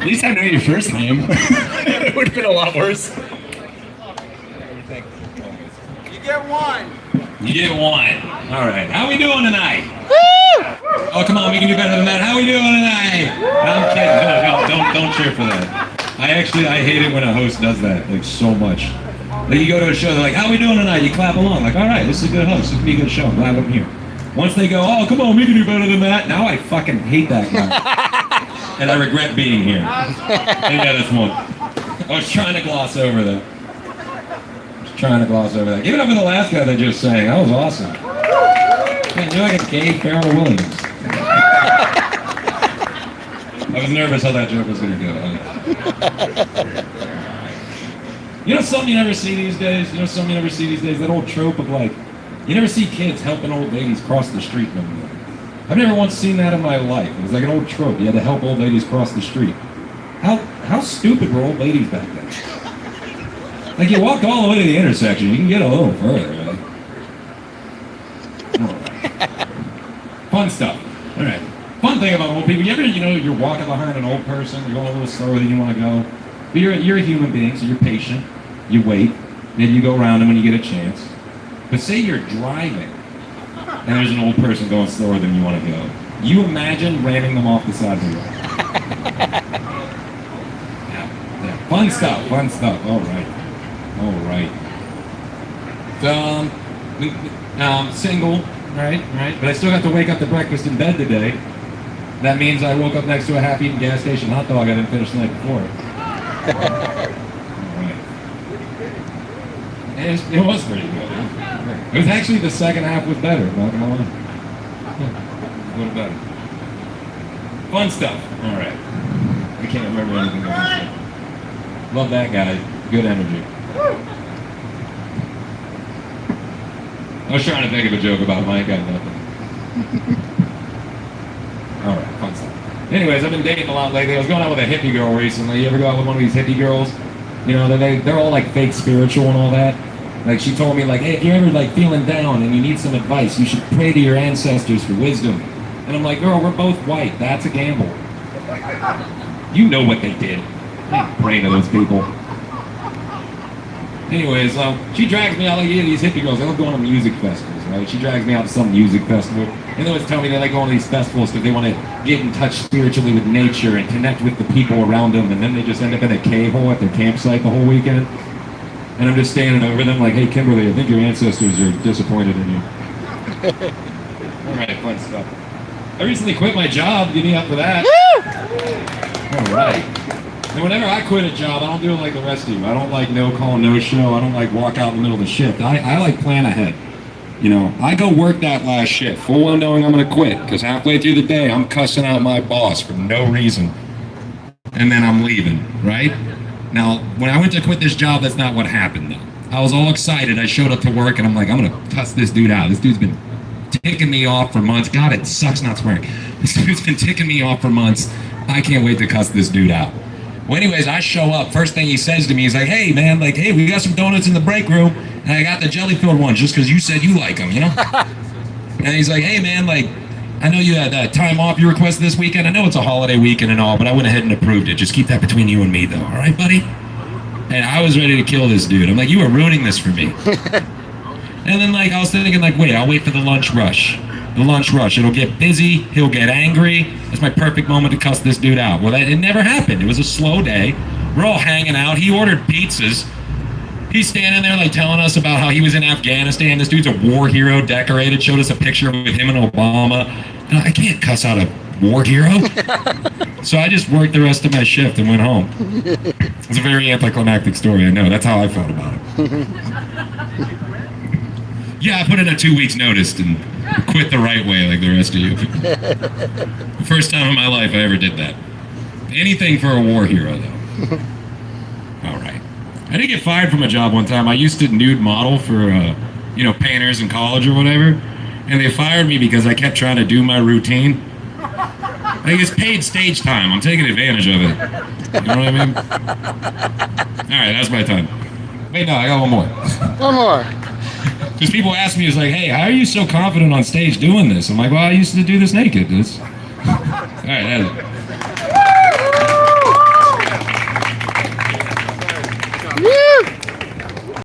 At least I know your first name. It would have been a lot worse. You get one. You get one. All right. How we doing tonight? Oh, come on. We can do better than that. How we doing tonight? I'm kidding. No, don't cheer for that. I hate it when a host does that, like, so much. Like, you go to a show, they're like, how we doing tonight? You clap along. Like, all right, this is a good host. This will be a good show. I'm glad I'm here. Once they go, oh, come on, we can do better than that. Now I fucking hate that guy. And I regret being here. Yeah, that's one. I was trying to gloss over that. Give it up for the last guy that just sang. That was awesome. Man, you're like a gay Pharrell Williams. I was nervous how that joke was going to go. You know something you never see these days? That old trope of, like, you never see kids helping old ladies cross the street no more. I've never once seen that in my life. It was like an old trope. You had to help old ladies cross the street. How stupid were old ladies back then? Like, you walked all the way to the intersection, you can get a little further, right? Fun stuff. All right. Fun thing about old people, you ever, you're walking behind an old person, you're going a little slower than you want to go, but you're a human being, so you're patient, you wait, maybe you go around them when you get a chance. But say you're driving, and there's an old person going slower than you want to go. You imagine ramming them off the side of the road. Yeah. Fun stuff. All right. So, single, right? But I still got to wake up to breakfast in bed today. That means I woke up next to a half-eaten gas station hot dog I didn't finish the night before. It was pretty good. It was actually, the second half was better, not gonna lie. A little better. Fun stuff. All right. I can't remember anything else. Love that guy. Good energy. I was trying to think of a joke about Mike. I got nothing. All right. Fun stuff. Anyways, I've been dating a lot lately. I was going out with a hippie girl recently. You ever go out with one of these hippie girls? They're all like fake spiritual and all that. Like, she told me, like, hey, if you're ever, like, feeling down and you need some advice, you should pray to your ancestors for wisdom. And I'm like, girl, we're both white. That's a gamble. You know what they did. I ain't praying to those people. Anyways, she drags me out, like, these hippie girls, they love going to music festivals, right? She drags me out to some music festival. And they always tell me they like going to these festivals because they want to get in touch spiritually with nature and connect with the people around them. And then they just end up in a cave hole at their campsite the whole weekend. And I'm just standing over them like, hey, Kimberly, I think your ancestors are disappointed in you. All right, fun stuff. I recently quit my job. Get me up for that. All right. And whenever I quit a job, I don't do it like the rest of you. I don't like no call, no show. I don't like walk out in the middle of the shift. I like plan ahead. I go work that last shift, full well knowing I'm going to quit. Because halfway through the day, I'm cussing out my boss for no reason. And then I'm leaving, right? Now, when I went to quit this job, that's not what happened, though. I was all excited. I showed up to work, and I'm like, I'm going to cuss this dude out. This dude's been ticking me off for months. God, it sucks not swearing. This dude's been ticking me off for months. I can't wait to cuss this dude out. Well, anyways, I show up. First thing he says to me is like, hey, man, like, hey, we got some donuts in the break room, and I got the jelly-filled ones just because you said you like them, And he's like, hey, man, like, I know you had time off you requested this weekend. I know it's a holiday weekend and all, but I went ahead and approved it. Just keep that between you and me, though. All right, buddy? And I was ready to kill this dude. I'm like, you are ruining this for me. And then, like, I was thinking, like, wait, I'll wait for the lunch rush. It'll get busy. He'll get angry. That's my perfect moment to cuss this dude out. Well, it never happened. It was a slow day. We're all hanging out. He ordered pizzas. He's standing there, like, telling us about how he was in Afghanistan. This dude's a war hero, decorated. Showed us a picture with him and Obama. And I can't cuss out a war hero. So I just worked the rest of my shift and went home. It's a very anticlimactic story, I know. That's how I felt about it. Yeah, I put in a 2 weeks notice and quit the right way like the rest of you. The first time in my life I ever did that. Anything for a war hero, though. All right. I did get fired from a job one time. I used to nude model for, painters in college or whatever. And they fired me because I kept trying to do my routine. I think it's paid stage time. I'm taking advantage of it. You know what I mean? All right, that's my time. Wait, no, I got one more. One more. Because people ask me, it's like, hey, how are you so confident on stage doing this? I'm like, well, I used to do this naked. All right, that's it. Woo!